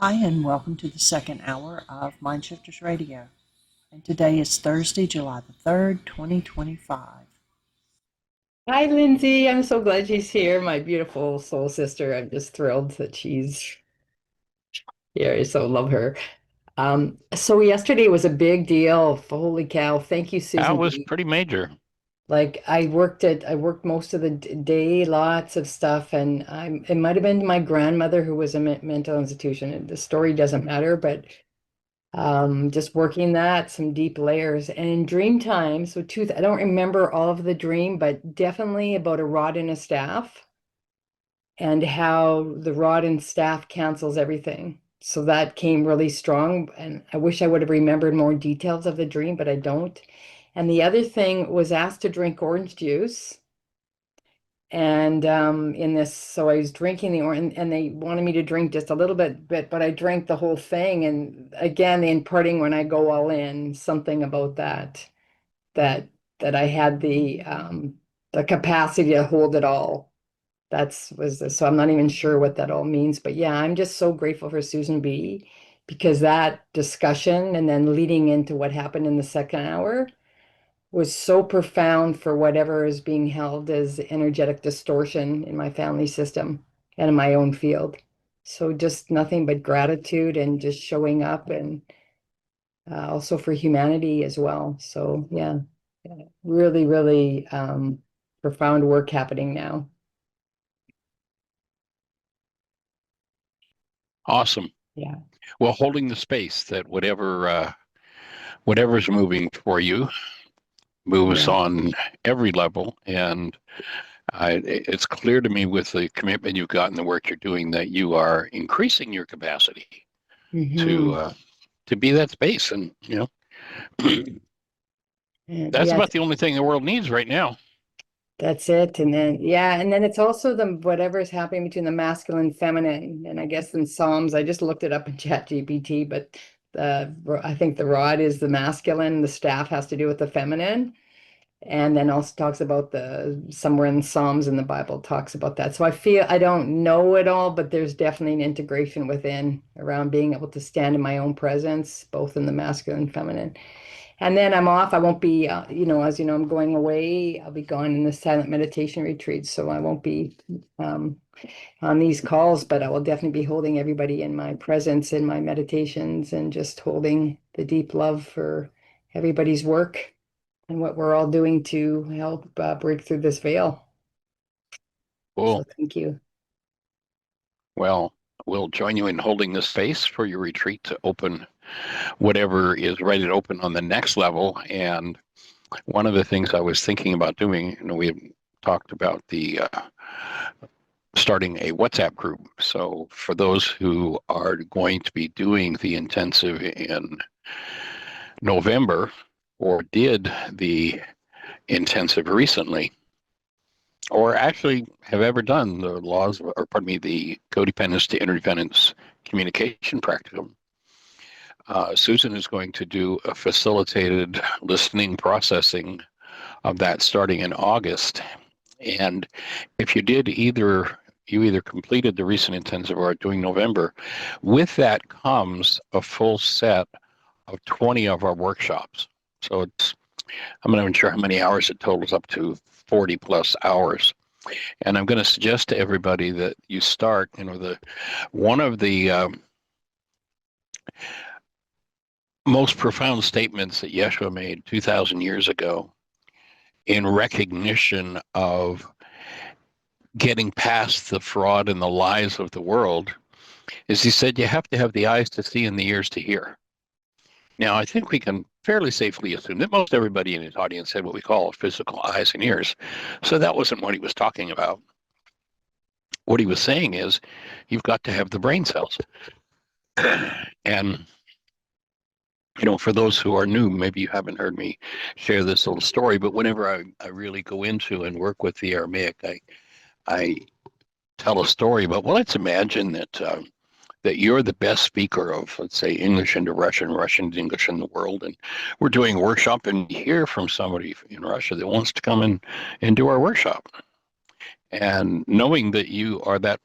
Hi, and welcome to the second hour of Mindshifters Radio. And today is Thursday, July the 3rd, 2025. Hi, Lindsay. I'm so glad she's here, my beautiful soul sister. I'm just thrilled that she's here. I so love her. So yesterday was a big deal. Holy cow. Thank you, That Susan was B. pretty major. Like I worked most of the day, lots of stuff, and it might have been my grandmother who was a mental institution. The story doesn't matter, but just working that, some deep layers. And in dream time, so I don't remember all of the dream, but definitely about a rod and a staff, and how the rod and staff cancels everything. So that came really strong. And I wish I would have remembered more details of the dream, but I don't. And the other thing was asked to drink orange juice. And in this, so I was drinking the orange, and they wanted me to drink just a little but I drank the whole thing. And again, in parting, when I go all in, something about that that I had the capacity to hold it all. So I'm not even sure what that all means, but yeah, I'm just so grateful for Susan B, because that discussion and then leading into what happened in the second hour was so profound for whatever is being held as energetic distortion in my family system and in my own field. So just nothing but gratitude and just showing up, and also for humanity as well. So yeah, really, really profound work happening now. Awesome. Yeah. Well, holding the space that whatever's moving for you moves Yeah. on every level, and it's clear to me with the commitment you've got and the work you're doing that you are increasing your capacity to Hmm. uh, to be that space, and And that's yeah, about the only thing the world needs right now. that's it. And then yeah, and then it's also the whatever is happening between the masculine and feminine. And I guess in Psalms, I just looked it up in ChatGPT, but I think the rod is the masculine, the staff has to do with the feminine. And then also talks about the somewhere in Psalms in the Bible talks about that. So I feel I don't know it all, but there's definitely an integration within around being able to stand in my own presence, both in the masculine and feminine. And then I'm off. I won't be, as you know, I'm going away. I'll be gone in the silent meditation retreat. So I won't be um, on these calls, but I will definitely be holding everybody in my presence in my meditations, and just holding the deep love for everybody's work and what we're all doing to help break through this veil. So Cool. thank you. Well, we'll join you in holding the space for your retreat to open whatever is ready to open on the next level. And one of the things I was thinking about doing, we had talked about the starting a WhatsApp group. So for those who are going to be doing the intensive in November or did the intensive recently, or actually have ever done the the codependence to interdependence communication practicum, Susan is going to do a facilitated listening processing of that starting in August. And if you either completed the recent intensive or are doing November, with that comes a full set of 20 of our workshops. So I'm not even sure how many hours it totals, up to 40 plus hours. And I'm going to suggest to everybody that you start, one of the most profound statements that Yeshua made 2,000 years ago in recognition of getting past the fraud and the lies of the world is he said, you have to have the eyes to see and the ears to hear. Now, I think we can fairly safely assume that most everybody in his audience had what we call physical eyes and ears. So that wasn't what he was talking about. What he was saying is, you've got to have the brain cells. And, for those who are new, maybe you haven't heard me share this little story, but whenever I really go into and work with the Aramaic, I tell a story about, well, let's imagine that you're the best speaker of, let's say, English into Russian, Russian to English in the world, and we're doing a workshop, and you hear from somebody in Russia that wants to come and do our workshop. And knowing that you are that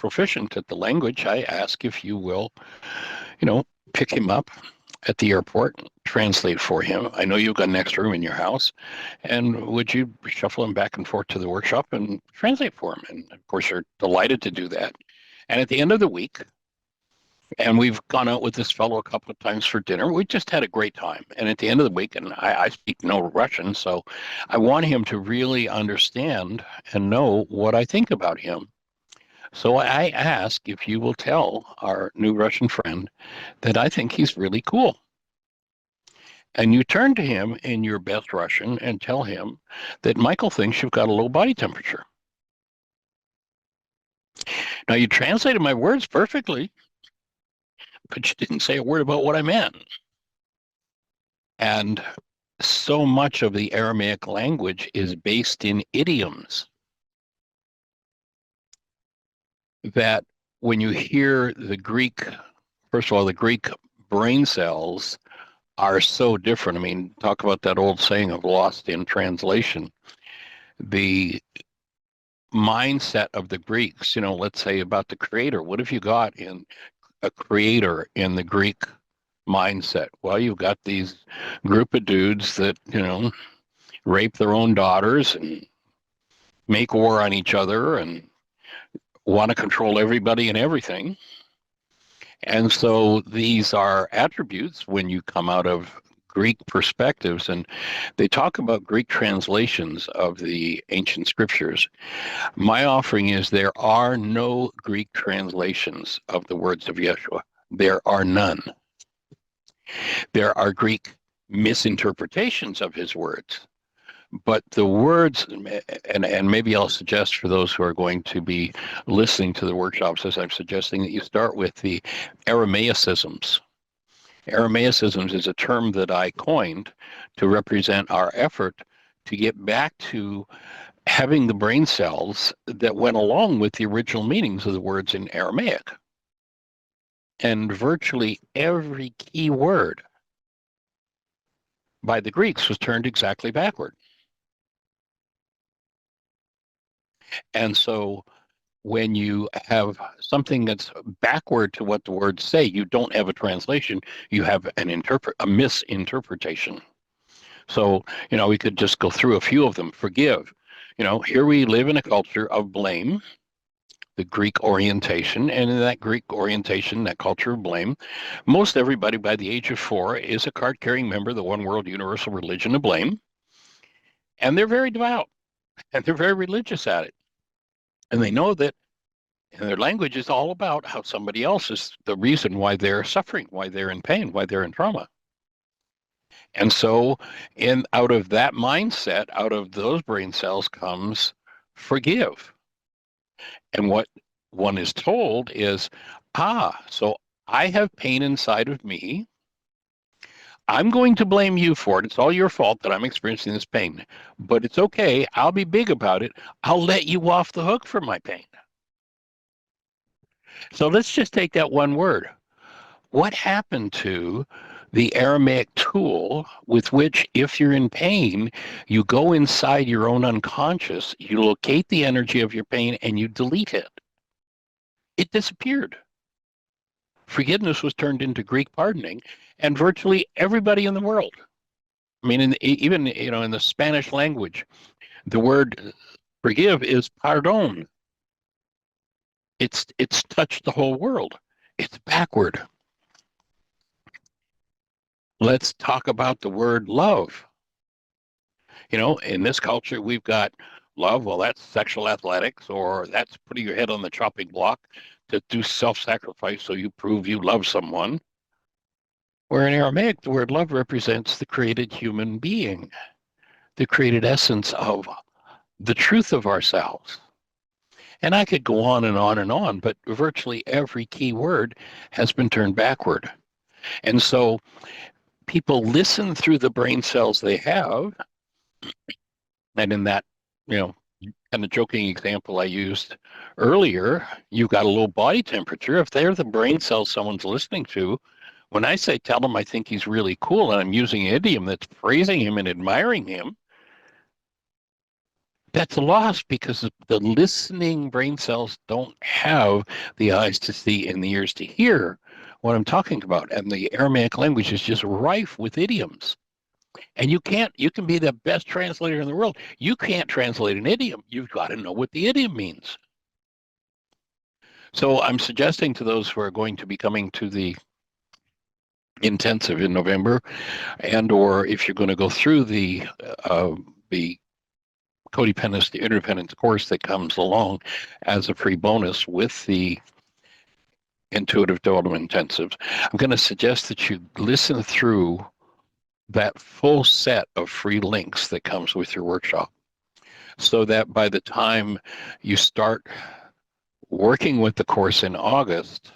proficient at the language, I ask if you will, pick him up at the airport, translate for him. I know you've got an extra room in your house, and would you shuffle him back and forth to the workshop and translate for him? And of course, they're delighted to do that. And at the end of the week, and we've gone out with this fellow a couple of times for dinner. We just had a great time. And at the end of the week, and I speak no Russian, so I want him to really understand and know what I think about him. So I ask if you will tell our new Russian friend that I think he's really cool. And you turn to him in your best Russian and tell him that Michael thinks you've got a low body temperature. Now, you translated my words perfectly, but you didn't say a word about what I meant. And so much of the Aramaic language is based in idioms that when you hear the Greek, first of all, the Greek brain cells are so different. I mean, talk about that old saying of lost in translation. The mindset of the Greeks, let's say about the creator. What have you got in a creator in the Greek mindset? Well, you've got these group of dudes that, rape their own daughters and make war on each other and want to control everybody and everything. And so these are attributes when you come out of Greek perspectives, and they talk about Greek translations of the ancient scriptures. My offering is there are no Greek translations of the words of Yeshua. There are none. There are Greek misinterpretations of his words. But the words, and maybe I'll suggest for those who are going to be listening to the workshops, as I'm suggesting, that you start with the Aramaicisms. Aramaicisms is a term that I coined to represent our effort to get back to having the brain cells that went along with the original meanings of the words in Aramaic. And virtually every key word by the Greeks was turned exactly backward. And so when you have something that's backward to what the words say, you don't have a translation, you have a misinterpretation. So, we could just go through a few of them. Forgive. Here we live in a culture of blame, the Greek orientation, and in that Greek orientation, that culture of blame, most everybody by the age of 4 is a card-carrying member of the one world universal religion of blame, and they're very devout, and they're very religious at it. And they know that and their language is all about how somebody else is the reason why they're suffering, why they're in pain, why they're in trauma. And so out of that mindset, out of those brain cells comes forgive. And what one is told is, so I have pain inside of me. I'm going to blame you for it. It's all your fault that I'm experiencing this pain. But it's okay. I'll be big about it. I'll let you off the hook for my pain. So let's just take that one word. What happened to the Aramaic tool with which, if you're in pain, you go inside your own unconscious, you locate the energy of your pain, and you delete it? It disappeared. Forgiveness was turned into Greek pardoning, and virtually everybody in the world, I mean, even in the Spanish language, the word forgive is pardon. It's touched the whole world. It's backward. Let's talk about the word love. In this culture, we've got love. Well, that's sexual athletics, or that's putting your head on the chopping block to do self-sacrifice so you prove you love someone. Where in Aramaic, the word love represents the created human being, the created essence of the truth of ourselves. And I could go on and on and on, but virtually every key word has been turned backward. And so people listen through the brain cells they have. And in that, kind of joking example I used earlier, you've got a low body temperature. If they're the brain cells someone's listening to, when I say tell them I think he's really cool and I'm using an idiom that's praising him and admiring him, that's lost because the listening brain cells don't have the eyes to see and the ears to hear what I'm talking about. And the Aramaic language is just rife with idioms. And you can be the best translator in the world. You can't translate an idiom. You've got to know what the idiom means. So I'm suggesting to those who are going to be coming to the intensive in November, and or if you're going to go through the codependence, the interdependence course that comes along as a free bonus with the intuitive development intensives, I'm going to suggest that you listen through that full set of free links that comes with your workshop, so that by the time you start working with the course in August,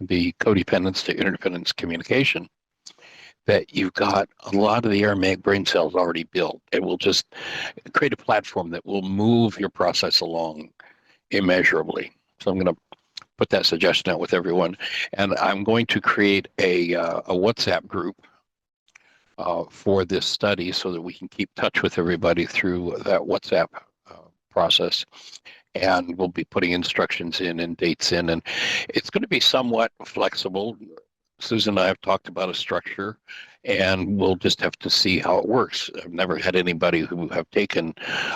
the codependence to interdependence communication, that you've got a lot of the Aramaic brain cells already built. It will just create a platform that will move your process along immeasurably. So I'm going to put that suggestion out with everyone. And I'm going to create a WhatsApp group for this study so that we can keep touch with everybody through that WhatsApp process. And we'll be putting instructions in and dates in. And it's going to be somewhat flexible. Susan and I have talked about a structure, and we'll just have to see how it works. I've never had anybody who have taken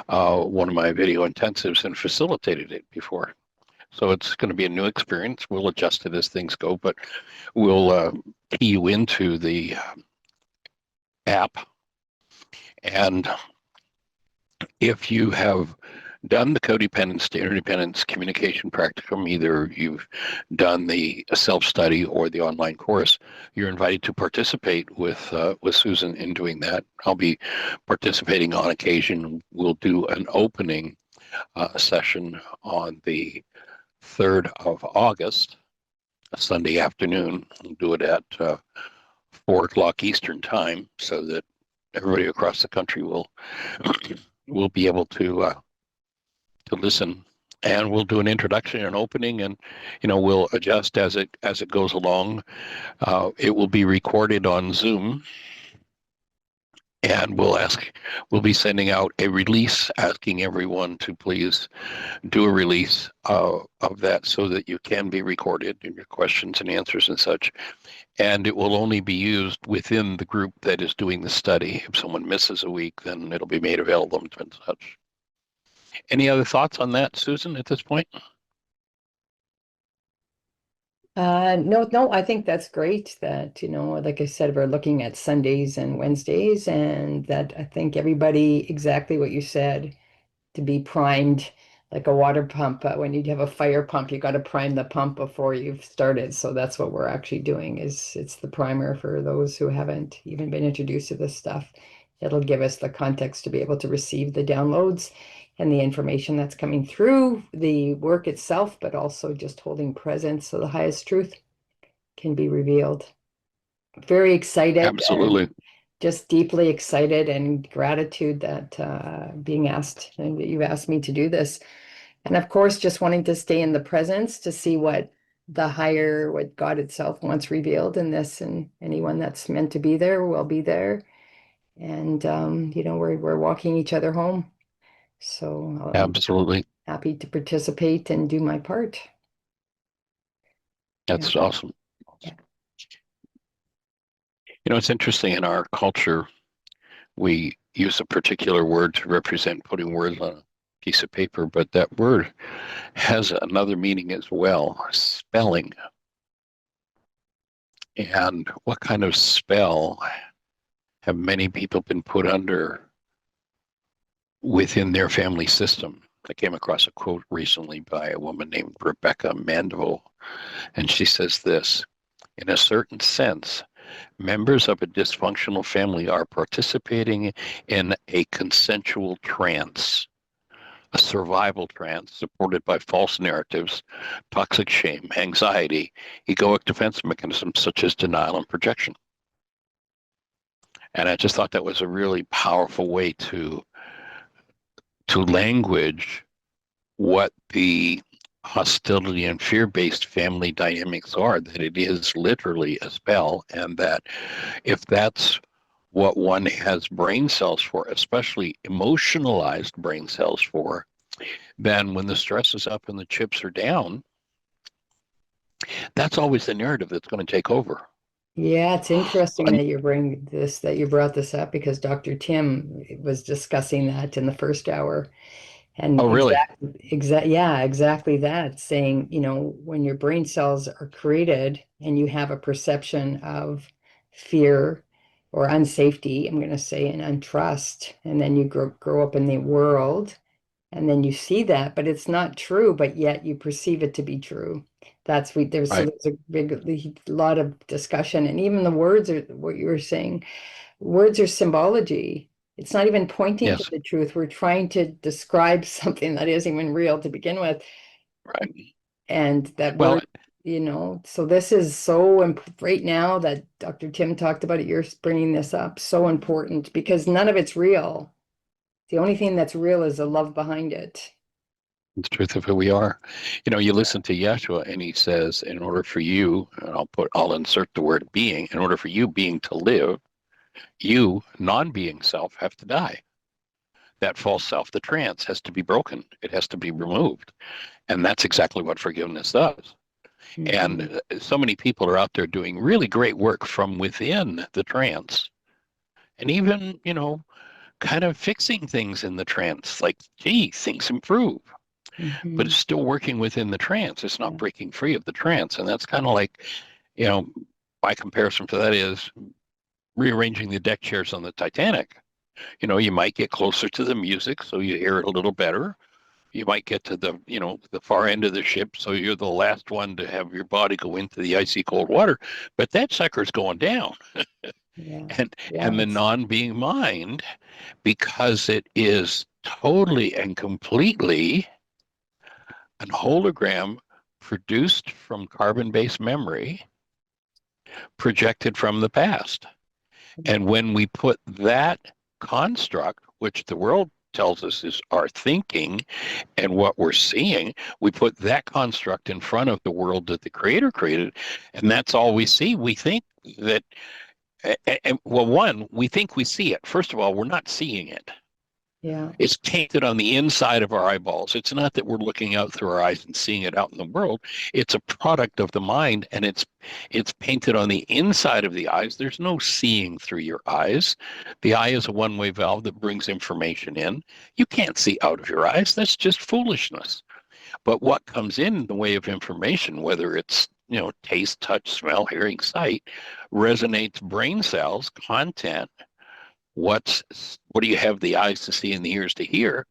one of my video intensives and facilitated it before. So it's going to be a new experience. We'll adjust it as things go, but we'll key you into the app. And if you have done the codependence to interdependence communication practicum, either you've done the self-study or the online course, you're invited to participate with Susan in doing that. I'll be participating on occasion. We'll do an opening session on the 3rd of August, a Sunday afternoon. We'll do it at 4 o'clock Eastern time so that everybody across the country will be able to listen, and we'll do an introduction and opening, and we'll adjust as it goes along. It will be recorded on Zoom, and we'll be sending out a release asking everyone to please do a release of that so that you can be recorded in your questions and answers and such. And it will only be used within the group that is doing the study. If someone misses a week, then it'll be made available and such. Any other thoughts on that, Susan, at this point? No, I think that's great that, like I said, we're looking at Sundays and Wednesdays, and that I think everybody, exactly what you said, to be primed like a water pump. When you have a fire pump, you got to prime the pump before you've started. So that's what we're actually doing, is it's the primer for those who haven't even been introduced to this stuff. It'll give us the context to be able to receive the downloads and the information that's coming through the work itself, but also just holding presence so the highest truth can be revealed. Very excited. Absolutely. Just deeply excited, and gratitude that being asked, and that you've asked me to do this. And of course, just wanting to stay in the presence to see what God itself wants revealed in this, and anyone that's meant to be there will be there. And, we're walking each other home. So Absolutely. happy to participate and do my part. That's Yeah. awesome. Yeah. It's interesting, in our culture, we use a particular word to represent putting words on a piece of paper, but that word has another meaning as well, spelling. And what kind of spell have many people been put under within their family system? I came across a quote recently by a woman named Rebecca Mandel, and she says this: in a certain sense, members of a dysfunctional family are participating in a consensual trance, a survival trance supported by false narratives, toxic shame, anxiety, egoic defense mechanisms such as denial and projection. And I just thought that was a really powerful way to language what the hostility and fear-based family dynamics are, that it is literally a spell, and that if that's what one has brain cells for, especially emotionalized brain cells for, then when the stress is up and the chips are down, that's always the narrative that's going to take over. Yeah, it's interesting And, that that you brought this up because Dr. Tim was discussing that in the first hour. And oh, really? yeah, exactly that, saying, when your brain cells are created and you have a perception of fear or unsafety, I'm going to say, and untrust, and then you grow up in the world and then you see that, but it's not true, but yet you perceive it to be true. Right. There's a lot of discussion, and even the words are what you were saying. Words are symbology. It's not even pointing to Yes. the truth. We're trying to describe something that isn't even real to begin with. Right. And that Well, word, so this is so right now that Dr. Tim talked about it, you're bringing this up, so important because none of it's real. The only thing that's real is the love behind it. the truth of who we are. You listen to Yeshua and he says, in order for you, and I'll insert the word being, in order for you being to live, you, non-being self, have to die. That false self, the trance, has to be broken. It has to be removed. And that's exactly what forgiveness does. Mhm. And so many people are out there doing really great work from within the trance. And even, kind of fixing things in the trance, like, gee, things improve, but it's Mhm. still working within the trance. It's not Yeah. breaking free of the trance. And that's kind of like, you know, my comparison to that is rearranging the deck chairs on the Titanic. You might get closer to the music so you hear it a little better. You might get to the far end of the ship so you're the last one to have your body go into the icy cold water. But that sucker's going down. Yeah. And Yeah. the non-being mind, because it is totally and completely an hologram produced from carbon-based memory projected from the past. And when we put that construct, which the world tells us is our thinking and what we're seeing, we put that construct in front of the world that the creator created, and that's all we see. We think that, and well, one, we think we see it. First of all, we're not seeing it. Yeah. It's tainted on the inside of our eyeballs. It's not that we're looking out through our eyes and seeing it out in the world. It's a product of the mind, and it's painted on the inside of the eyes. There's no seeing through your eyes. The eye is a one-way valve that brings information in. You can't see out of your eyes. That's just foolishness. But what comes in the way of information, whether it's taste, touch, smell, hearing, sight, resonates brain cells, content. What do you have the eyes to see and the ears to hear?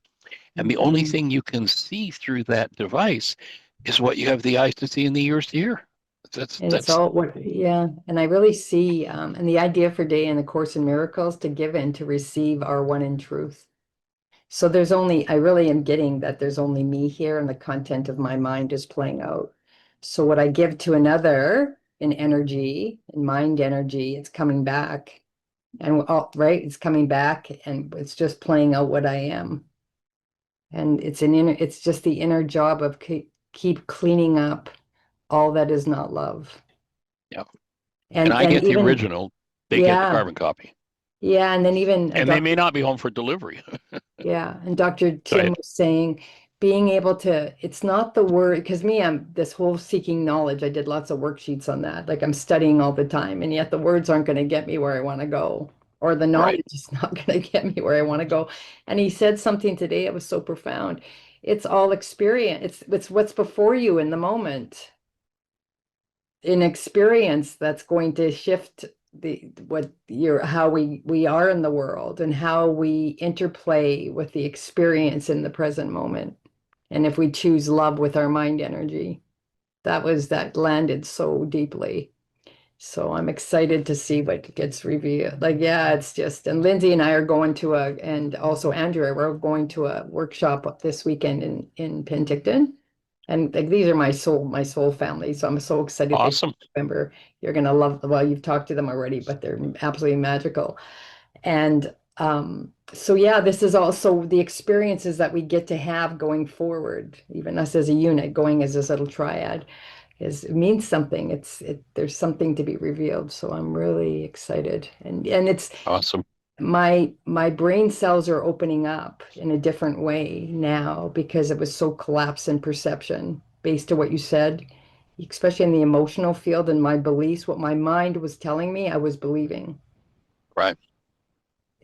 And the only Mhm. thing you can see through that device is what you have the eyes to see and the ears to hear. That's And it's that's all what, yeah. And I really see, and the idea for day in the Course in Miracles to give and to receive are one in truth. So I really am getting that there's only me here and the content of my mind is playing out. So what I give to another in energy, in mind energy, it's coming back. And right, it's coming back and it's just playing out what I am. And it's just the inner job of keep cleaning up all that is not love. yeah. And And I and get the even original, they get the yeah, carbon copy, yeah, and then even and they may not be home for delivery. yeah, and Dr. Go Tim ahead. was saying being able to, it's not the word, because me, I'm this whole seeking knowledge. I did lots of worksheets on that. Like I'm studying all the time, and yet the words aren't going to get me where I want to go, or the Right. knowledge is not going to get me where I want to go. And he said something today, it was so profound. It's all experience. It's what's before you in the moment. An experience that's going to shift the what you're how we are in the world and how we interplay with the experience in the present moment. And if we choose love with our mind energy, that landed so deeply. So I'm excited to see what gets revealed. Like, yeah, it's just, and Lindsay and I are going to and also Andrea, we're going to a workshop this weekend in Penticton. And like these are my soul family. So I'm so excited they Awesome. remember. You're gonna love well, you've talked to them already, but they're absolutely magical. And so yeah, this is also the experiences that we get to have going forward, even us as a unit, going as this little triad it means something. There's something to be revealed. So I'm really excited. And it's Awesome. my brain cells are opening up in a different way now because it was so collapsed in perception based on what you said, especially in the emotional field and my beliefs, what my mind was telling me, I was believing. Right.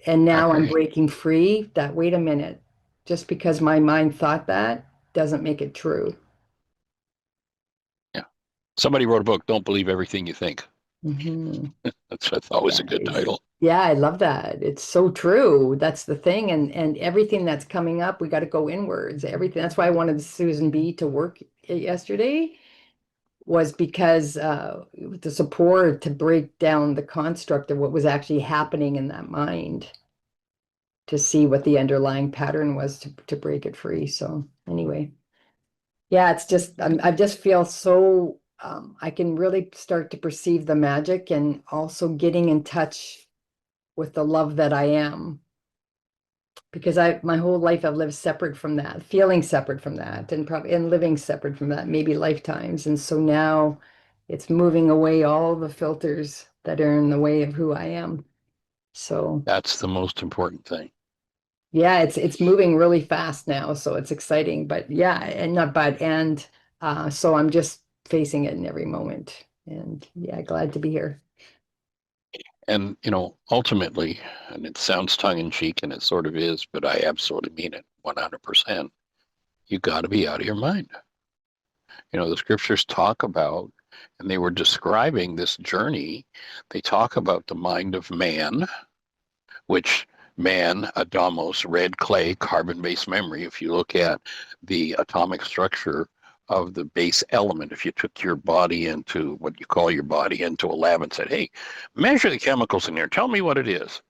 And I now I'm agree. breaking free that, wait a minute, just because my mind thought that doesn't make it true. Yeah. Somebody wrote a book, Don't Believe Everything You Think. Mhm. That's I thought was Yeah, a good title. yeah, I love that. It's so true. That's the thing. And everything that's coming up, we got to go inwards. Everything. That's why I wanted Susan B to work yesterday was because the support to break down the construct of what was actually happening in that mind to see what the underlying pattern was to break it free. So anyway, yeah, it's just I just feel so I can really start to perceive the magic and also getting in touch with the love that I am because I my whole life I've lived separate from that, feeling separate from that, and probably and living separate from that, maybe lifetimes. And so now it's moving away all the filters that are in the way of who I am. So That's the most important thing. yeah, it's moving really fast now, so it's exciting. But yeah, and not but and so I'm just facing it in every moment. And yeah, glad to be here. And, ultimately, and it sounds tongue in cheek and it sort of is, but I absolutely mean it 100%. You got to be out of your mind. The scriptures talk about, and they were describing this journey. They talk about the mind of man, which man, Adamos, red clay, carbon-based memory. If you look at the atomic structure of the base element, if you took your body into what you call your body into a lab and said, hey, measure the chemicals in here, tell me what it is.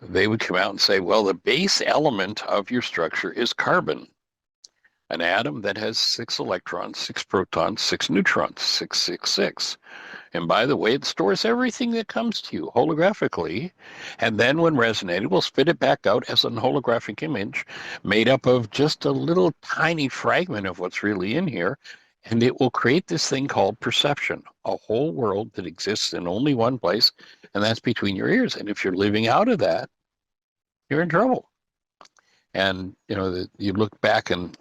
They would come out and say, well, the base element of your structure is carbon, an atom that has 6 electrons, 6 protons, 6 neutrons, 666. And by the way, it stores everything that comes to you holographically. And then when resonated, we'll spit it back out as an holographic image made up of just a little tiny fragment of what's really in here. And it will create this thing called perception, a whole world that exists in only one place, and that's between your ears. And if you're living out of that, you're in trouble. And you look back and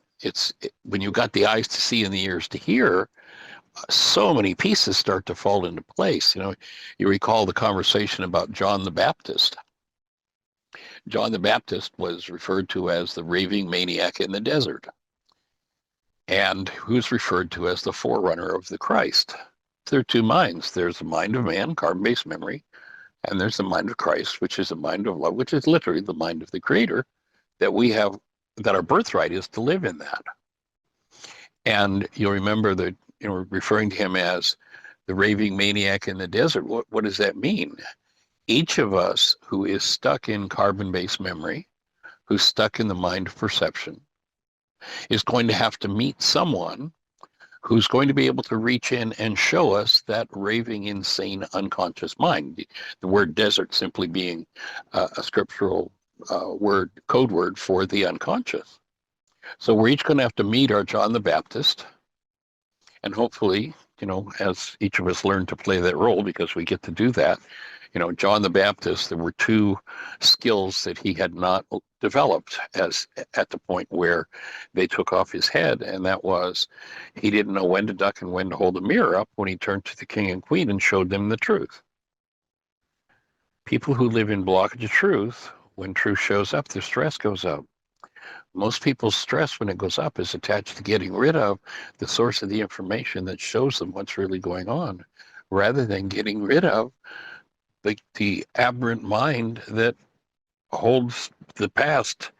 when you got the eyes to see and the ears to hear, so many pieces start to fall into place. You recall the conversation about John the Baptist. John the Baptist was referred to as the raving maniac in the desert, and who's referred to as the forerunner of the Christ. There are two minds. There's the mind of man, carbon-based memory, and there's the mind of Christ, which is the mind of love, which is literally the mind of the Creator that we have, that our birthright is to live in that. And you'll remember that, referring to him as the raving maniac in the desert. What does that mean? Each of us who is stuck in carbon-based memory, who's stuck in the mind of perception, is going to have to meet someone who's going to be able to reach in and show us that raving, insane, unconscious mind. The word desert simply being a scriptural code word for the unconscious. So we're each going to have to meet our John the Baptist, and hopefully, as each of us learn to play that role, because we get to do that. John the Baptist, there were two skills that he had not developed as at the point where they took off his head, and that was he didn't know when to duck and when to hold the mirror up when he turned to the king and queen and showed them the truth. People who live in blockage of truth, when truth shows up, their stress goes up. Most people's stress when it goes up is attached to getting rid of the source of the information that shows them what's really going on, rather than getting rid of the aberrant mind that holds the past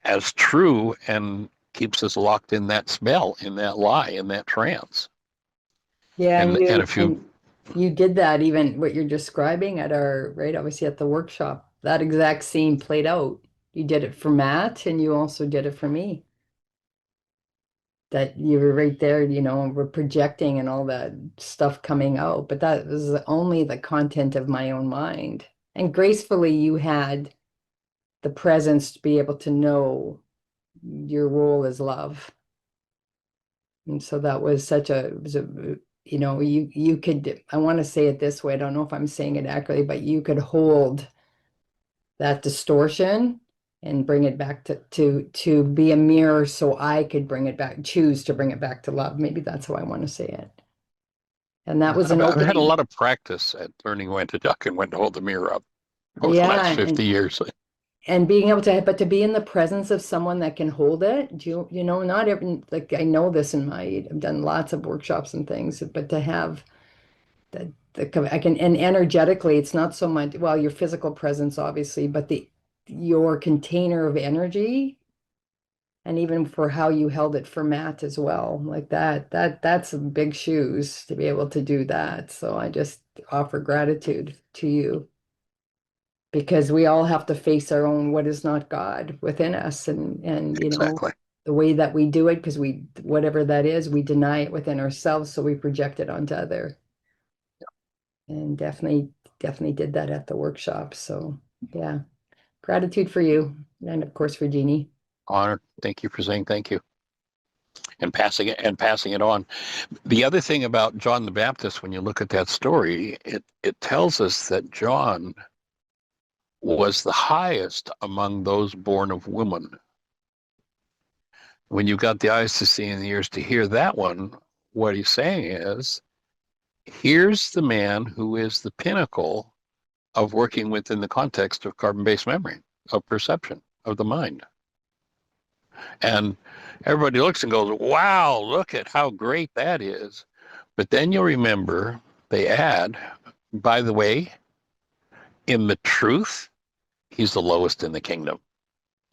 as true and keeps us locked in that spell, in that lie, in that trance. Yeah, And if you, and you did that even what you're describing at our, right, obviously at the workshop, that exact scene played out. You did it for Matt and you also did it for me. That you were right there, we're projecting and all that stuff coming out, but that was only the content of my own mind. And gracefully you had the presence to be able to know your role is love. And so that was such a, it was a, you know, you could, I want to say it this way, I don't know if I'm saying it accurately, but you could hold that distortion and bring it back to be a mirror so I could bring it back, choose to bring it back to love. Maybe that's how I want to say it. And that was an I've had a opening. lot of practice at learning when to duck and when to hold the mirror up over the last Yeah, 50 years. and being able to, but to be in the presence of someone that can hold it, you know, not every, like I know this in my, I've done lots of workshops and things, but to have I can, and energetically, it's not so much, well, your physical presence, obviously, but your container of energy, and even for how you held it for Matt as well, like that's some big shoes to be able to do that. So I just offer gratitude to you because we all have to face our own what is not God within us, and you know, Exactly. the way that we do it, because we, whatever that is, we deny it within ourselves, so we project it onto other. And definitely did that at the workshop. So yeah, gratitude for you, and of course for Jeanie. Honored. Thank you for saying thank you and passing it on. The other thing about John the Baptist, when you look at that story, it tells us that John was the highest among those born of woman. When you've got the eyes to see and the ears to hear that one, what he's saying is, here's the man who is the pinnacle of working within the context of carbon-based memory, of perception, of the mind. And everybody looks and goes, wow, look at how great that is. But then you'll remember they add, by the way, in the truth, he's the lowest in the kingdom.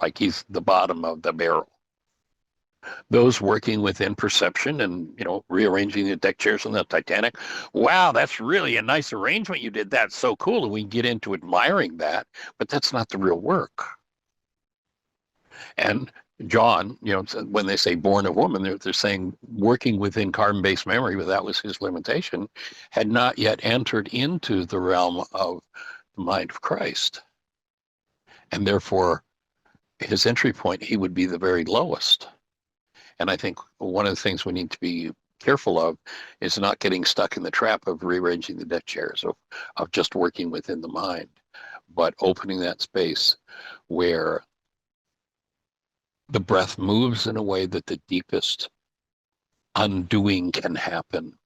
Like he's the bottom of the barrel. Those working within perception and, you know, rearranging the deck chairs on the Titanic. Wow, that's really a nice arrangement you did. That's so cool. And we get into admiring that, but that's not the real work. And John, you know, when they say born of woman, they're saying working within carbon-based memory, but that was his limitation, had not yet entered into the realm of the mind of Christ. And therefore, his entry point, he would be the very lowest. And I think one of the things we need to be careful of is not getting stuck in the trap of rearranging the deck chairs, of just working within the mind, but opening that space where the breath moves in a way that the deepest undoing can happen,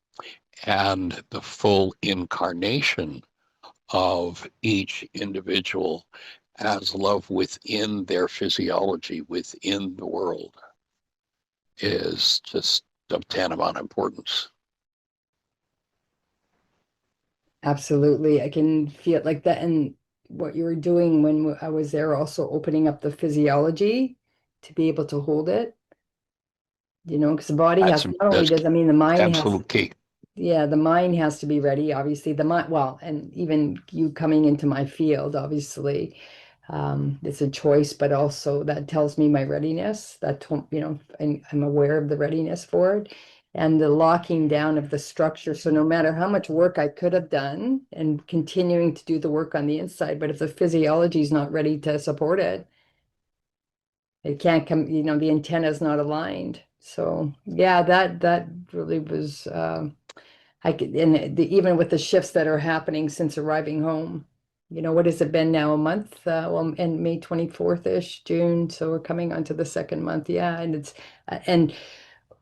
and the full incarnation of each individual as love within their physiology, within the world, is just of tantamount importance. Absolutely, I can feel like that, and what you were doing when I was there, also opening up the physiology to be able to hold it. You know, because the body has, not only That's does, I mean, the mind has, absolute key. yeah, the mind has to be ready, obviously. The mind, well, and even you coming into my field, obviously, it's a choice, but also that tells me my readiness. You know, I'm aware of the readiness for it, and the locking down of the structure. So no matter how much work I could have done and continuing to do the work on the inside, but if the physiology is not ready to support it, it can't come, you know, the antenna is not aligned. So yeah, that really was, I could, and even with the shifts that are happening since arriving home, you know, what has it been now, a month? Well, and May 24th-ish, June. So we're coming onto the second month. Yeah. And it's, and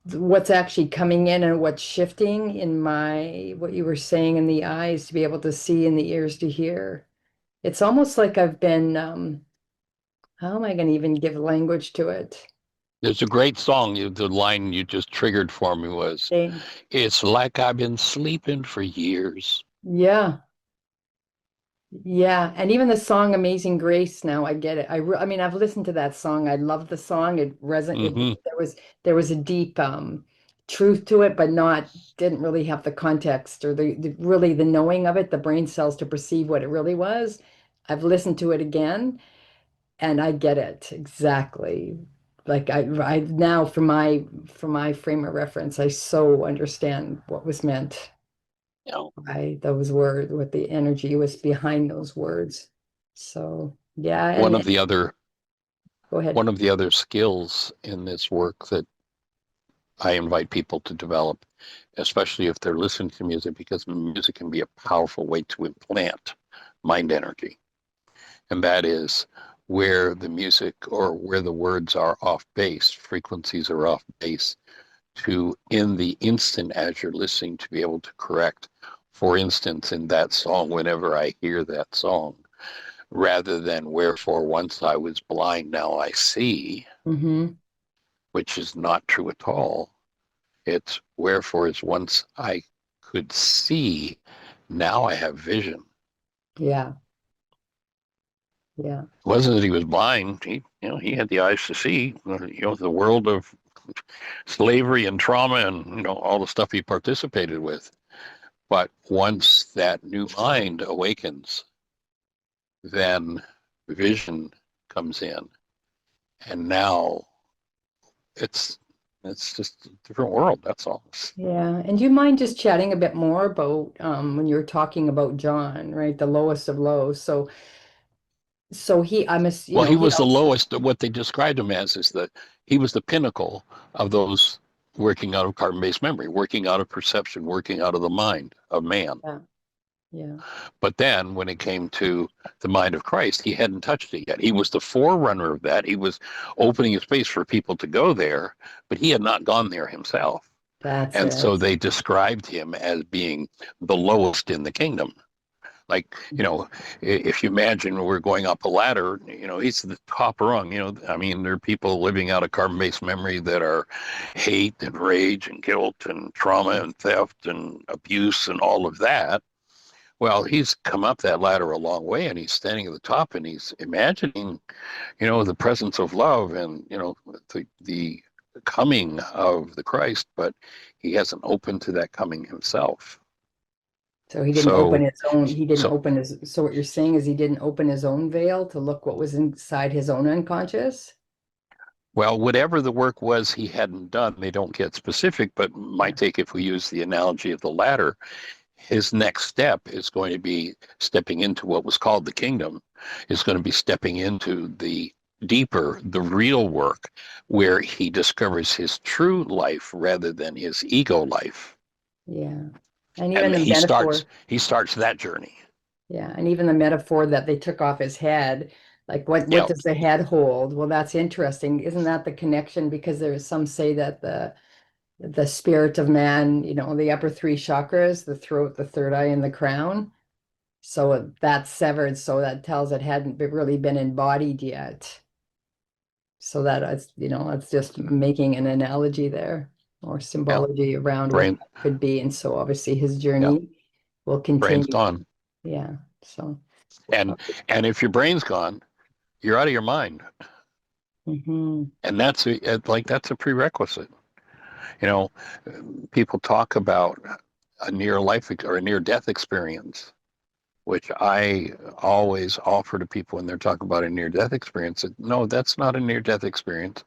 what's actually coming in and what's shifting in my, what you were saying, in the eyes to be able to see and the ears to hear. It's almost like I've been, how am I going to even give language to it? There's a great song. The line you just triggered for me was, Saying, "It's like I've been sleeping for years." yeah. Yeah, and even the song Amazing Grace, now I get it. I mean, I've listened to that song. I love the song. It resonated. Mm-hmm. There was a deep truth to it, but not, didn't really have the context or the really the knowing of it, the brain cells to perceive what it really was. I've listened to it again and I get it exactly. Like I now, for my frame of reference, I so understand what was meant You know, by those words, what the energy was behind those words. So yeah, one and of the other go ahead. one of the other skills in this work that I invite people to develop, especially if they're listening to music, because music can be a powerful way to implant mind energy. And that is where the music or where the words are off base, frequencies are off base, to in the instant as you're listening to be able to correct. For instance, in that song, whenever I hear that song, rather than wherefore once I was blind, now I see, Mm-hmm. which is not true at all. It's wherefore is once I could see, now I have vision. Yeah. Yeah. It wasn't that he was blind. He had the eyes to see, the world of slavery and trauma and, all the stuff he participated with. But once that new mind awakens, then vision comes in. And now it's just a different world. That's all. Yeah. And do you mind just chatting a bit more about when you were talking about John, right? The lowest of lows. So he, Well, he he was the also, lowest. What they described him as is that he was the pinnacle of those working out of carbon-based memory, working out of perception, working out of the mind of man. yeah, yeah, But then when it came to the mind of Christ, he hadn't touched it yet. He was the forerunner of that. He was opening a space for people to go there, but he had not gone there himself. that's And so it. they described him as being the lowest in the kingdom. Like, if you imagine we're going up a ladder, he's the top rung. I mean, there are people living out of carbon-based memory that are hate and rage and guilt and trauma and theft and abuse and all of that. Well, he's come up that ladder a long way, and he's standing at the top, and he's imagining, the presence of love and, the coming of the Christ, but he hasn't opened to that coming himself. So he didn't open So, his own, he didn't so open his, so what you're saying is he didn't open his own veil to look what was inside his own unconscious? Well, whatever the work was he hadn't done, they don't get specific, but my Yeah. take, if we use the analogy of the ladder, his next step is going to be stepping into what was called the kingdom, is going to be stepping into the deeper, the real work, where he discovers his true life rather than his ego life. Yeah. And even And the metaphor, he starts that journey. yeah, and even the metaphor that they took off his head, like what Yeah. does the head hold? Well, that's interesting. Isn't that the connection? Because there's some say that the spirit of man, the upper three chakras, the throat, the third eye, and the crown. So that's severed. So that tells it hadn't really been embodied yet. So that it's just making an analogy there or Yeah. symbology around what Brain. that could be. And so obviously his Yeah. journey will Brain's continue. gone. Yeah. So, And if your brain's gone, you're out of your mind. mhm. And that's a prerequisite. You know, people talk about a near life or a near death experience, which I always offer to people when they're talking about a near death experience. No, that's not a near death experience.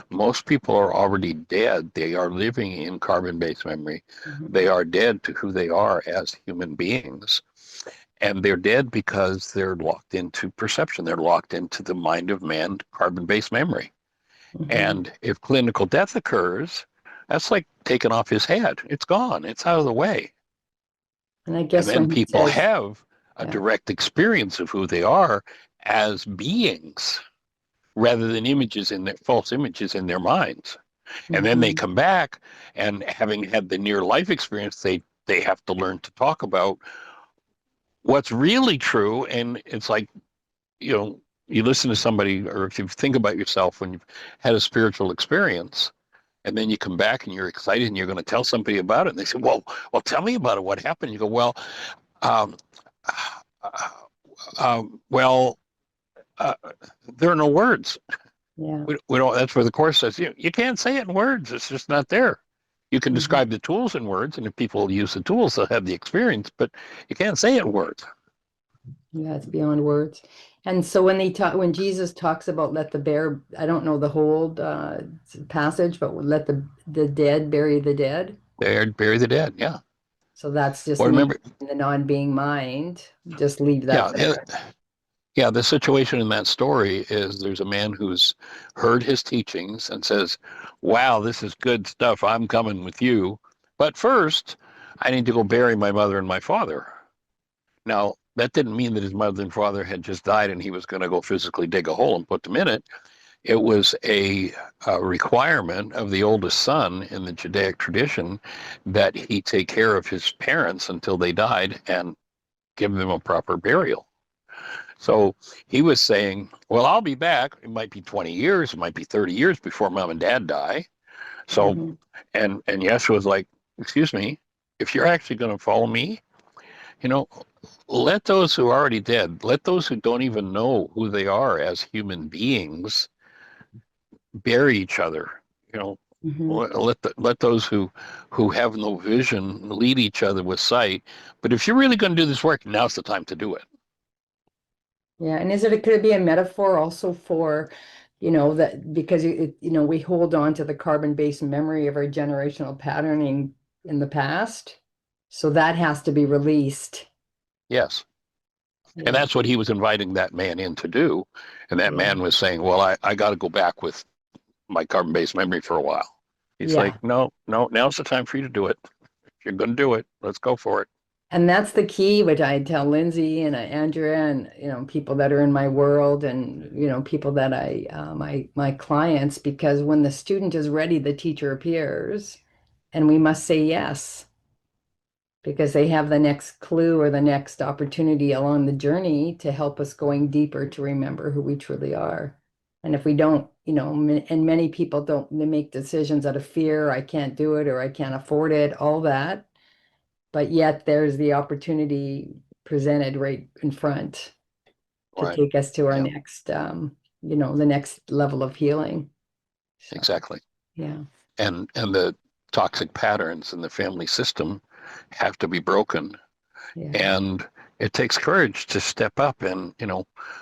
Most people are already dead. They are living in carbon based memory. Mhm. They are dead to who they are as human beings. And they're dead because they're locked into perception. They're locked into the mind of man, carbon based memory. Mhm. And if clinical death occurs, that's like taking off his head. It's gone. It's out of the way. And I And guess then when he people says, have a yeah. direct experience of who they are as beings rather than images in their false images in their minds. And then they Mhm. come back and having had the near life experience, they have to learn to talk about what's really true. And it's like, you listen to somebody, or if you think about yourself when you've had a spiritual experience, and then you come back and you're excited and you're going to tell somebody about it, and they say, well, tell me about it. What happened? You go, um, uh, well, uh, there are no words. Yeah. We don't. That's where the course says you can't say it in words. It's just not there. You can Mhm. describe the tools in words, and if people use the tools, they'll have the experience. But you can't say it in words. Yeah, it's beyond words. And so when Jesus talks about let the bear, I don't know the whole passage, but let the dead bury the dead. They bury the dead. Yeah. So that's just Well, me remember, in the non-being mind. Just leave that yeah, there. Yeah, the situation in that story is there's a man who's heard his teachings and says, wow, this is good stuff. I'm coming with you. But first, I need to go bury my mother and my father. Now, that didn't mean that his mother and father had just died and he was going to go physically dig a hole and put them in it. It was a requirement of the oldest son in the Judaic tradition that he take care of his parents until they died and give them a proper burial. So he was saying, well, I'll be back. It might be 20 years, it might be 30 years before mom and dad die. So, Mhm. and Yeshua was like, excuse me, if you're actually going to follow me, you know, let those who are already dead, let those who don't even know who they are as human beings bury each other. You know, Mhm. let those who have no vision lead each other with sight. But if you're really going to do this work, now's the time to do it. Yeah, and could it be a metaphor also for, that because we hold on to the carbon-based memory of our generational patterning in the past, so that has to be released. Yes. And Yeah, that's what he was inviting that man in to do. And that yeah, man was saying, well, I got to go back with my carbon-based memory for a while. He's like, yeah. no, no, now's the time for you to do it. If you're going to do it, let's go for it. And that's the key, which I tell Lindsay and Andrea and people that are in my world and people that my clients, because when the student is ready, the teacher appears, and we must say yes because they have the next clue or the next opportunity along the journey to help us going deeper to remember who we truly are. And if we don't, and many people don't, they make decisions out of fear, I can't do it or I can't afford it, all that. But yet there's the opportunity presented right in front to Right. take us to our Yeah, next, the next level of healing. So, exactly. yeah, And the toxic patterns in the family system have to be broken. yeah, And it takes courage to step up and,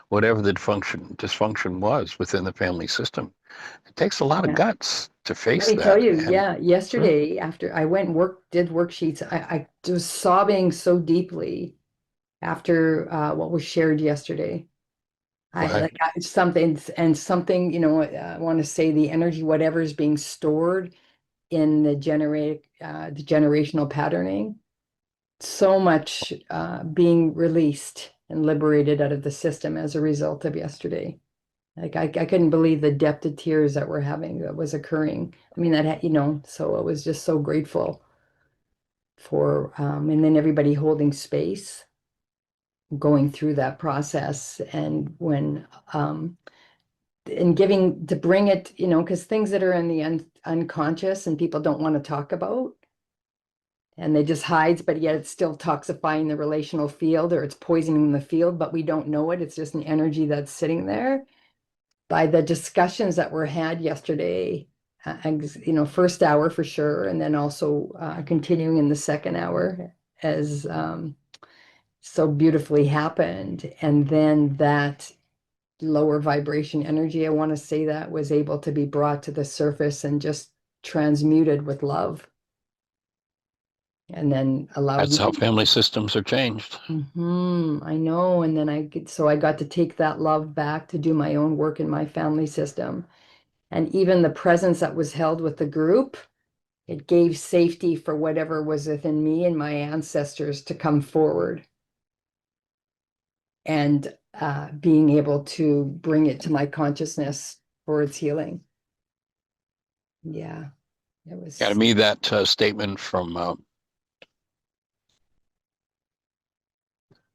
whatever the dysfunction was within the family system. It takes a lot of yeah. guts to Let face me tell that. you, And yeah, yesterday after I went and did worksheets, I was sobbing so deeply after what was shared yesterday. right. Something and something, I want to say the energy, whatever is being stored in the generational patterning, so much being released and liberated out of the system as a result of yesterday. Like I couldn't believe the depth of tears that were having that was occurring. I mean so it was just so grateful for and then everybody holding space, going through that process, and when and giving to bring it, because things that are in the unconscious and people don't want to talk about, and they just hides, but yet it's still toxifying the relational field or it's poisoning the field, but we don't know it. It's just an energy that's sitting there. By the discussions that were had yesterday, first hour for sure, and then also continuing in the second hour as so beautifully happened. And then that lower vibration energy, I want to say, that was able to be brought to the surface and just transmuted with love and then allowed That's how me. family systems are changed. I know. And then I got to take that love back to do my own work in my family system. And even the presence that was held with the group, it gave safety for whatever was within me and my ancestors to come forward and being able to bring it to my consciousness for its healing. Yeah, it Yeah, to was. me, that statement from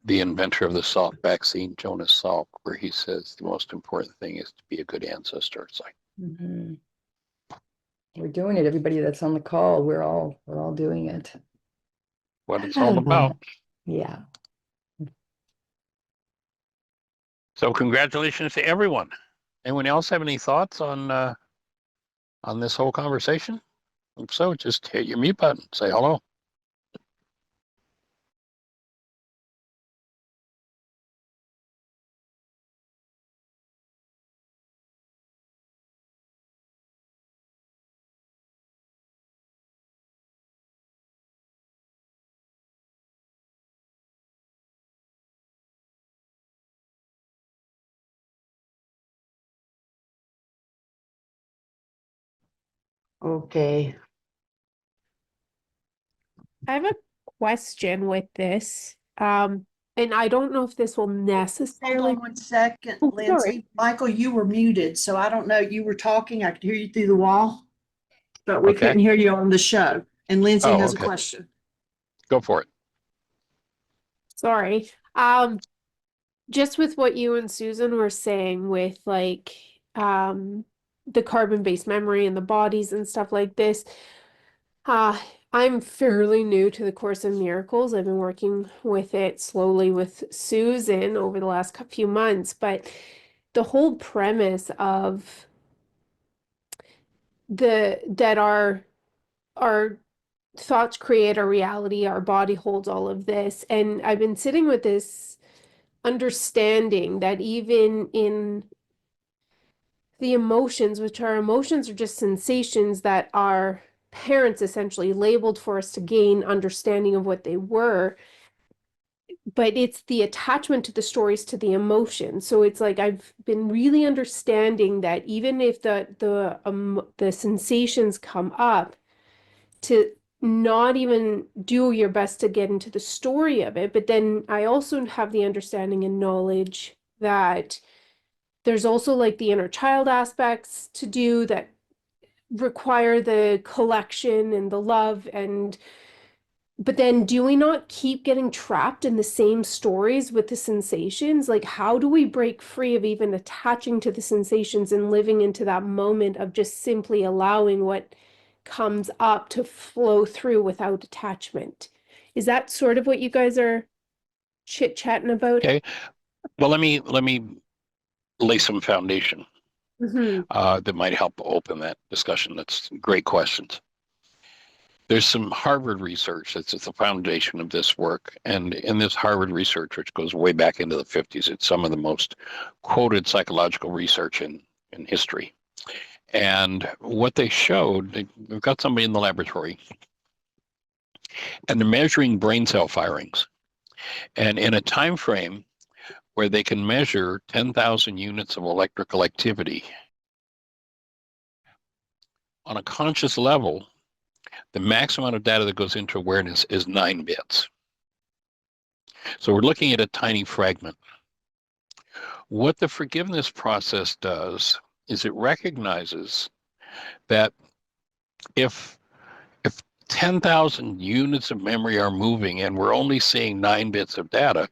the inventor of the Salk vaccine, Jonas Salk, where he says the most important thing is to be a good ancestor. It's like, Mhm. We're doing it. Everybody that's on the call, we're all doing it. what it's all about. Yeah. So congratulations to everyone. Anyone else have any thoughts on this whole conversation? If so, just hit your mute button, say hello. Okay. I have a question with this. And I don't know if this will Hold necessarily. on one second, Oh, sorry. Lindsay. Michael, you were muted, so I don't know. You were talking. I could hear you through the wall, but we Okay. couldn't hear you on the show. And Lindsay Oh, has a okay. question. Go for it. Sorry. Just with what you and Susan were saying with like the carbon-based memory and the bodies and stuff like this. I'm fairly new to the Course in Miracles. I've been working with it slowly with Susan over the last few months, but the whole premise of that our thoughts create our reality, our body holds all of this, and I've been sitting with this understanding that even in the emotions, which our emotions are just sensations that our parents essentially labeled for us to gain understanding of what they were, but it's the attachment to the stories to the emotion. So it's like I've been really understanding that even if the sensations come up, to not even do your best to get into the story of it, but then I also have the understanding and knowledge that there's also like the inner child aspects to do that require the collection and the love, and but then do we not keep getting trapped in the same stories with the sensations? Like, how do we break free of even attaching to the sensations and living into that moment of just simply allowing what comes up to flow through without attachment? Is that sort of what you guys are chit-chatting about? Okay. Well, let me lay some foundation Mm-hmm. that might help open that discussion. That's great questions. There's some Harvard research that's at the foundation of this work. And in this Harvard research, which goes way back into the 50s, it's some of the most quoted psychological research in history. And what they showed, they've got somebody in the laboratory, and they're measuring brain cell firings. And in a time frame where they can measure 10,000 units of electrical activity on a conscious level, the max amount of data that goes into awareness is 9 bits. So we're looking at a tiny fragment. What the forgiveness process does is it recognizes that if 10,000 units of memory are moving and we're only seeing 9 bits of data,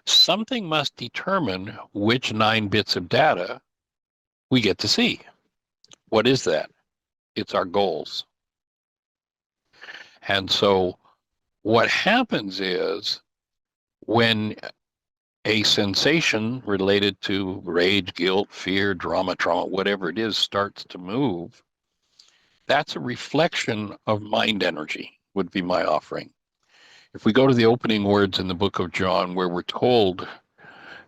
something must determine which 9 bits of data we get to see. What is that? It's our goals. And so what happens is when a sensation related to rage, guilt, fear, drama, trauma, whatever it is, starts to move, that's a reflection of mind energy, would be my offering. If we go to the opening words in the book of John, where we're told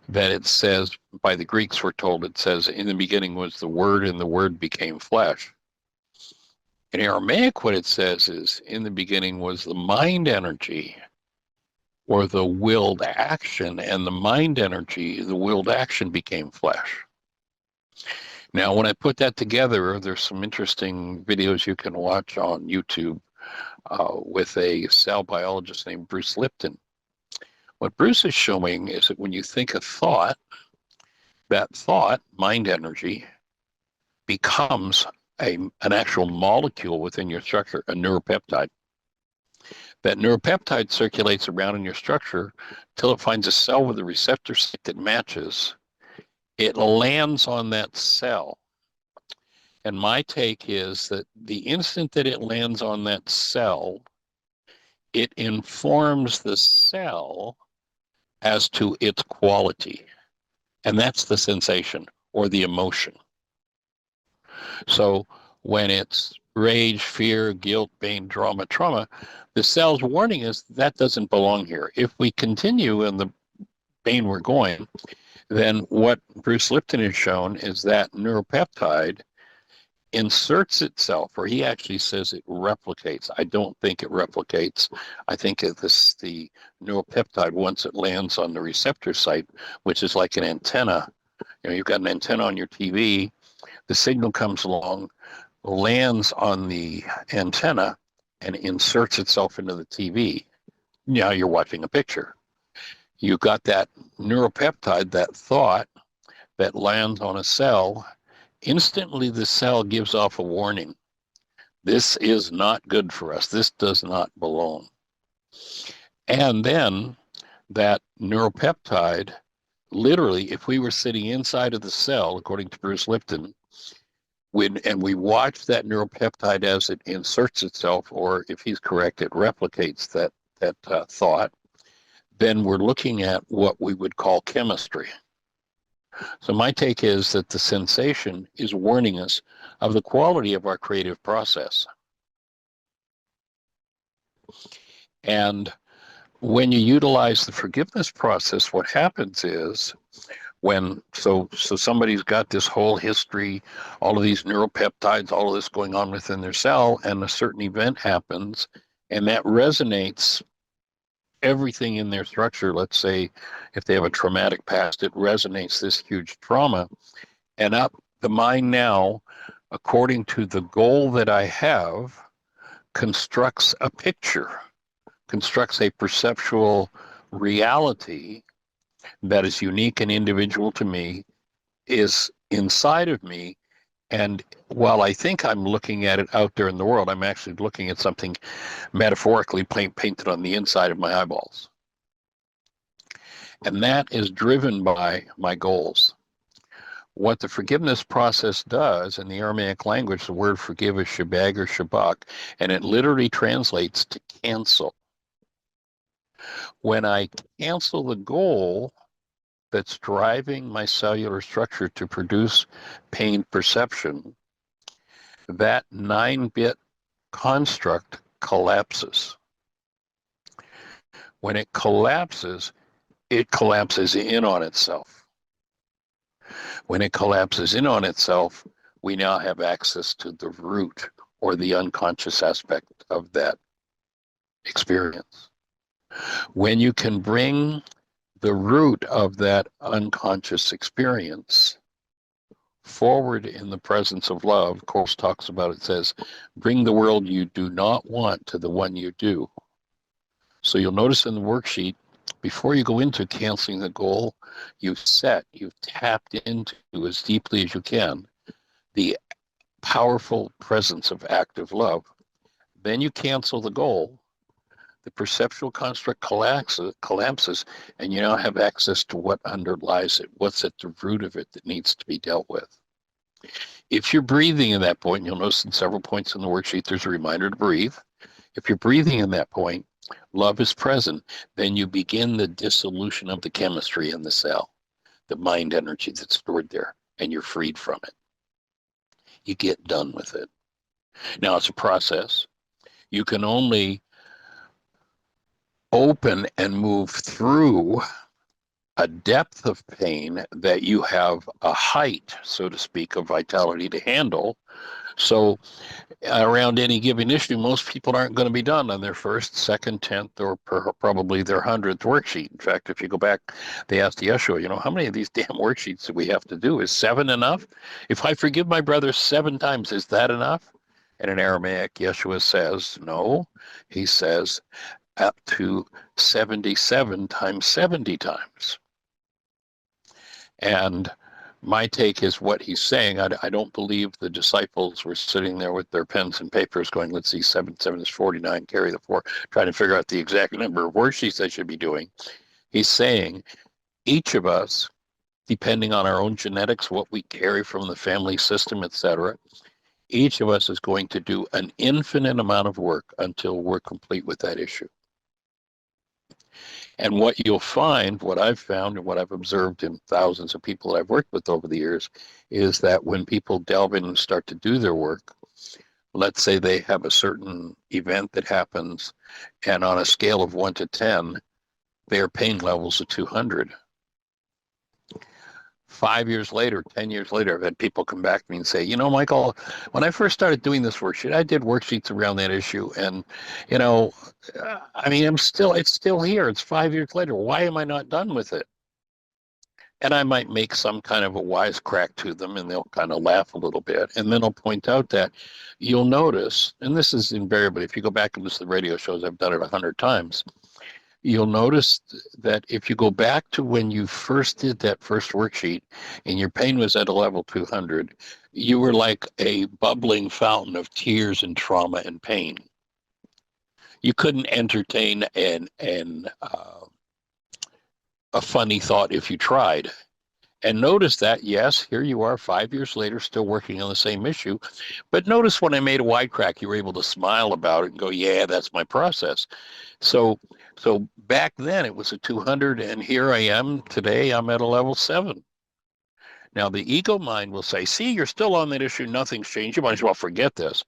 that it says, by the Greeks, we're told it says, in the beginning was the Word, and the Word became flesh. In Aramaic, what it says is, in the beginning was the mind energy, or the willed action, and the mind energy, the willed action became flesh. Now, when I put that together, there's some interesting videos you can watch on YouTube with a cell biologist named Bruce Lipton. What Bruce is showing is that when you think a thought, that thought, mind energy, becomes an actual molecule within your structure, a neuropeptide. That neuropeptide circulates around in your structure till it finds a cell with a receptor site that matches. It lands on that cell. And my take is that the instant that it lands on that cell, it informs the cell as to its quality. And that's the sensation or the emotion. So when it's rage, fear, guilt, pain, drama, trauma, the cell's warning is that doesn't belong here. If we continue in the vein we're going, then what Bruce Lipton has shown is that neuropeptide inserts itself, or he actually says it replicates. I don't think it replicates. I think the neuropeptide, once it lands on the receptor site, which is like an antenna, you've got an antenna on your TV, the signal comes along, lands on the antenna and inserts itself into the TV. Now you're watching a picture. You got that neuropeptide, that thought that lands on a cell. Instantly, the cell gives off a warning. This is not good for us. This does not belong. And then that neuropeptide, literally, if we were sitting inside of the cell, according to Bruce Lipton, and we watch that neuropeptide as it inserts itself, or if he's correct, it replicates that thought, then we're looking at what we would call chemistry. So my take is that the sensation is warning us of the quality of our creative process. And when you utilize the forgiveness process, what happens is so somebody's got this whole history, all of these neuropeptides, all of this going on within their cell, and a certain event happens, and that resonates everything in their structure. Let's say if they have a traumatic past, it resonates this huge trauma. And up the mind now, according to the goal that I have, constructs a picture, constructs a perceptual reality that is unique and individual to me, is inside of me. And while I think I'm looking at it out there in the world, I'm actually looking at something metaphorically painted on the inside of my eyeballs. And that is driven by my goals. What the forgiveness process does, in the Aramaic language, the word forgive is shabag or shabak, and it literally translates to cancel. When I cancel the goal that's driving my cellular structure to produce pain perception, that 9-bit construct collapses. When it collapses in on itself. When it collapses in on itself, we now have access to the root or the unconscious aspect of that experience. When you can bring the root of that unconscious experience forward in the presence of love, Course talks about it, says, bring the world you do not want to the one you do. So you'll notice in the worksheet, before you go into canceling the goal, you've tapped into as deeply as you can the powerful presence of active love. Then you cancel the goal, the perceptual construct collapses, and you now have access to what underlies it, what's at the root of it that needs to be dealt with. If you're breathing in that point, you'll notice in several points in the worksheet, there's a reminder to breathe. If you're breathing in that point, love is present, then you begin the dissolution of the chemistry in the cell, the mind energy that's stored there, and you're freed from it. You get done with it. Now, it's a process. You can only open and move through a depth of pain that you have a height, so to speak, of vitality to handle. So around any given issue, most people aren't going to be done on their first, second, 10th, or probably their 100th worksheet. In fact, if you go back, they asked Yeshua, how many of these damn worksheets do we have to do? Is 7 enough? If I forgive my brother 7 times, is that enough? And in Aramaic, Yeshua says, no. He says, up to 77 times 70 times. And my take is what he's saying. I don't believe the disciples were sitting there with their pens and papers going, let's see, 7 is 49, carry the 4, trying to figure out the exact number of worksheets I should be doing. He's saying each of us, depending on our own genetics, what we carry from the family system, etc., each of us is going to do an infinite amount of work until we're complete with that issue. And what you'll find, what I've found and what I've observed in thousands of people that I've worked with over the years, is that when people delve in and start to do their work, let's say they have a certain event that happens, and on a scale of 1 to 10, their pain levels are 200. 5 years later, 10 years later, I've had people come back to me and say, Michael, when I first started doing this worksheet, I did worksheets around that issue. And, it's still here. It's 5 years later. Why am I not done with it? And I might make some kind of a wisecrack to them, and they'll kind of laugh a little bit. And then I'll point out that you'll notice, and this is invariably, if you go back and listen to the radio shows, I've done it 100 times. You'll notice that if you go back to when you first did that first worksheet and your pain was at a level 200, you were like a bubbling fountain of tears and trauma and pain. You couldn't entertain a funny thought if you tried. And notice that, yes, here you are 5 years later, still working on the same issue. But notice when I made a wide crack, you were able to smile about it and go, yeah, that's my process. So back then it was a 200, and here I am today, I'm at a level 7. Now the ego mind will say, see, you're still on that issue, nothing's changed, you might as well forget this.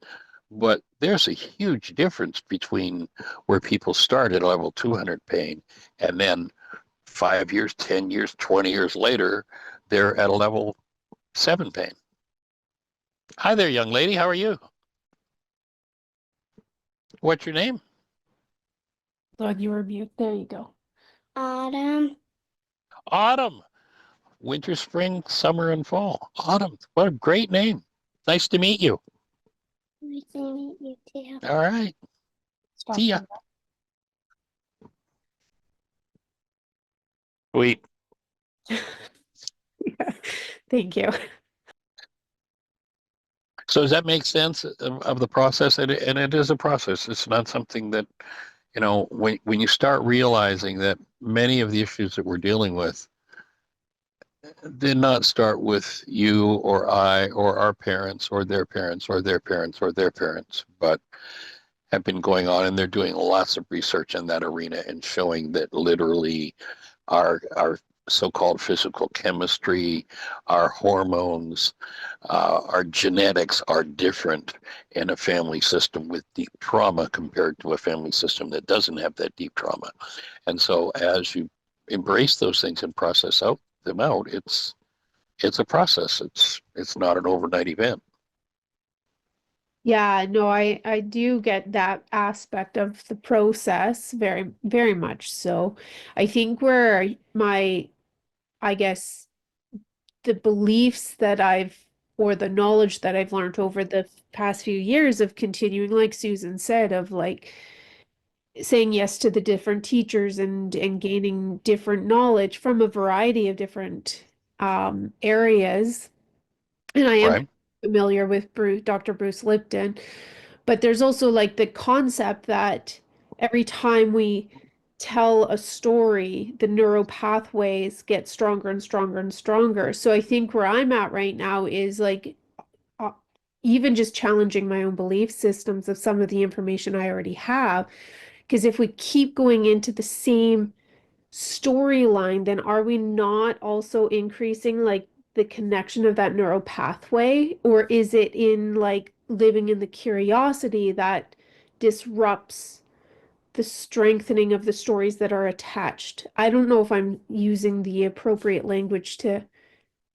But there's a huge difference between where people start at level 200 pain and then 5 years, 10 years, 20 years later, they're at a level 7 pain. Hi there, young lady. How are you? What's your name? Thought you were mute. There you go. Autumn. Autumn. Winter, spring, summer, and fall. Autumn. What a great name. Nice to meet you. Nice to meet you too. All right. Stop See ya. for Sweet. that. Yeah. Thank you. So does that make sense of the process? And it is a process. It's not something that, when you start realizing that many of the issues that we're dealing with did not start with you or I or our parents or their parents or their parents or their parents, but have been going on, and they're doing lots of research in that arena and showing that literally our so-called physical chemistry, our hormones, our genetics are different in a family system with deep trauma compared to a family system that doesn't have that deep trauma. And so as you embrace those things and process them out, it's a process. It's not an overnight event. Yeah, no, I do get that aspect of the process very, very much so. I think where I guess the beliefs that or the knowledge that I've learned over the past few years of continuing, like Susan said, of like saying yes to the different teachers and gaining different knowledge from a variety of different areas. And I am Right. familiar with Dr. Bruce Lipton, but there's also like the concept that every time we tell a story, the neural pathways get stronger and stronger and stronger. So I think where I'm at right now is like uh, even just challenging my own belief systems of some of the information I already have. Because if we keep going into the same storyline, then are we not also increasing like the connection of that neural pathway? Or is it in like living in the curiosity that disrupts the strengthening of the stories that are attached? I don't know if I'm using the appropriate language to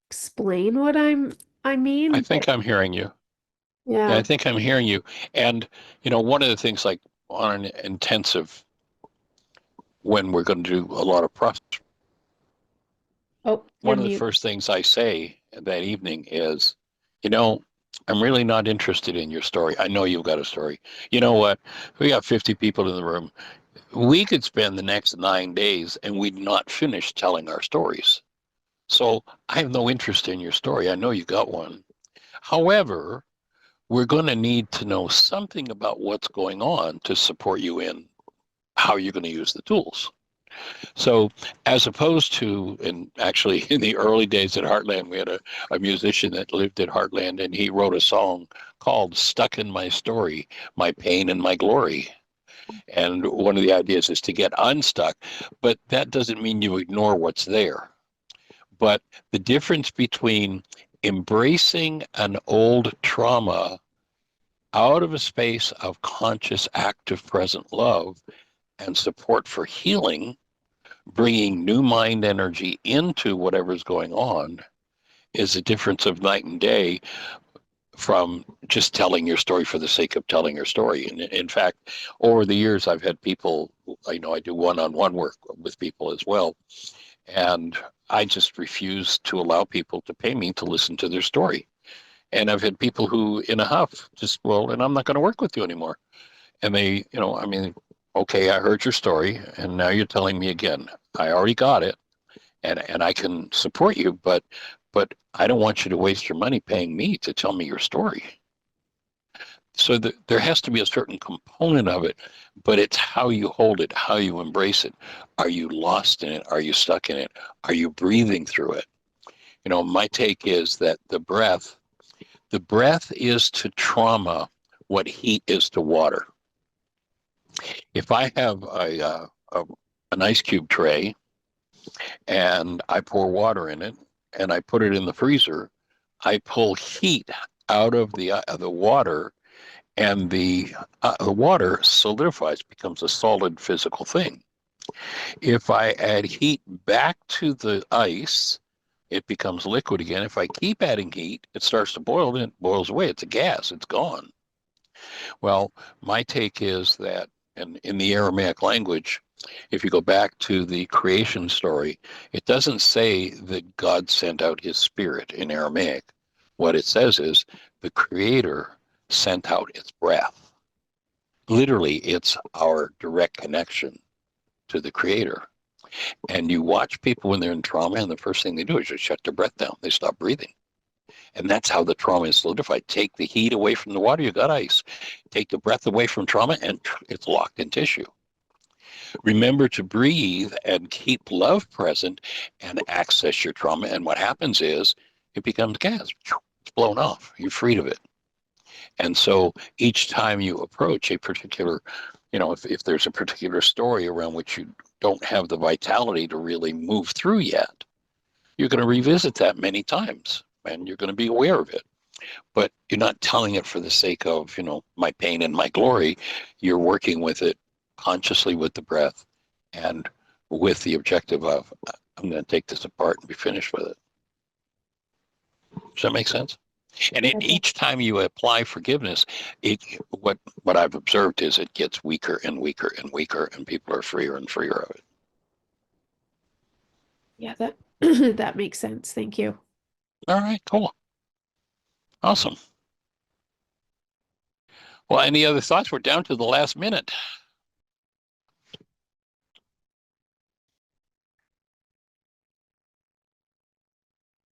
explain what I I mean, think but I'm hearing you. Yeah, I yeah. think I'm hearing you. And, one of the things, like on an intensive, when we're going to do a lot of process, Oh, you're one of the mute. first things I say that evening is, you know, I'm really not interested in your story. I know you've got a story. You know what? We got 50 people in the room. We could spend the next 9 days and we'd not finish telling our stories. So I have no interest in your story. I know you got one. However, we're going to need to know something about what's going on to support you in how you're going to use the tools. So, as opposed to, and actually in the early days at Heartland, we had a musician that lived at Heartland, and he wrote a song called Stuck in My Story, My Pain and My Glory. And one of the ideas is to get unstuck, but that doesn't mean you ignore what's there. But the difference between embracing an old trauma out of a space of conscious, active, present love and support for healing, bringing new mind energy into whatever's going on, is a difference of night and day from just telling your story for the sake of telling your story. And in fact, over the years, I've had people, I do one-on-one work with people as well. And I just refuse to allow people to pay me to listen to their story. And I've had people who, in a huff, just, well, and I'm not going to work with you anymore. And they, I mean, okay, I heard your story, and now you're telling me again. I already got it, and I can support you, but I don't want you to waste your money paying me to tell me your story. So there has to be a certain component of it, but it's how you hold it, how you embrace it. Are you lost in it? Are you stuck in it? Are you breathing through it? My take is that the breath is to trauma what heat is to water. If I have an ice cube tray and I pour water in it and I put it in the freezer, I pull heat out of the water, and the water solidifies, becomes a solid physical thing. If I add heat back to the ice, it becomes liquid again. If I keep adding heat, it starts to boil, and it boils away. It's a gas. It's gone. Well, my take is that, and in the Aramaic language, if you go back to the creation story, it doesn't say that God sent out his spirit in Aramaic. What it says is the creator sent out its breath. Literally, it's our direct connection to the creator. And you watch people when they're in trauma, and the first thing they do is just shut their breath down. They stop breathing. And that's how the trauma is solidified. Take the heat away from the water, you got ice. Take the breath away from trauma, and it's locked in tissue. Remember to breathe and keep love present and access your trauma. And what happens is it becomes gas. It's blown off. You're freed of it. And so each time you approach a particular, if there's a particular story around which you don't have the vitality to really move through yet, you're going to revisit that many times and you're going to be aware of it. But you're not telling it for the sake of, my pain and my glory. You're working with it consciously with the breath and with the objective of, I'm going to take this apart and be finished with it. Does that make sense? And each time you apply forgiveness, what I've observed is it gets weaker and weaker and weaker, and people are freer and freer of it. Yeah, that that makes sense. Thank you. All right, cool. Awesome. Well, any other thoughts? We're down to the last minute.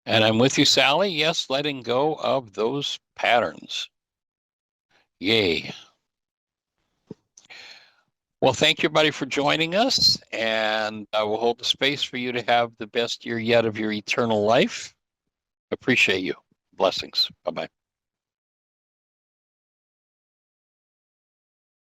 And I'm with you, Sally. Yes, letting go of those patterns. Yay. Well, thank you, everybody, for joining us. And I will hold the space for you to have the best year yet of your eternal life. Appreciate you. Blessings. Bye-bye.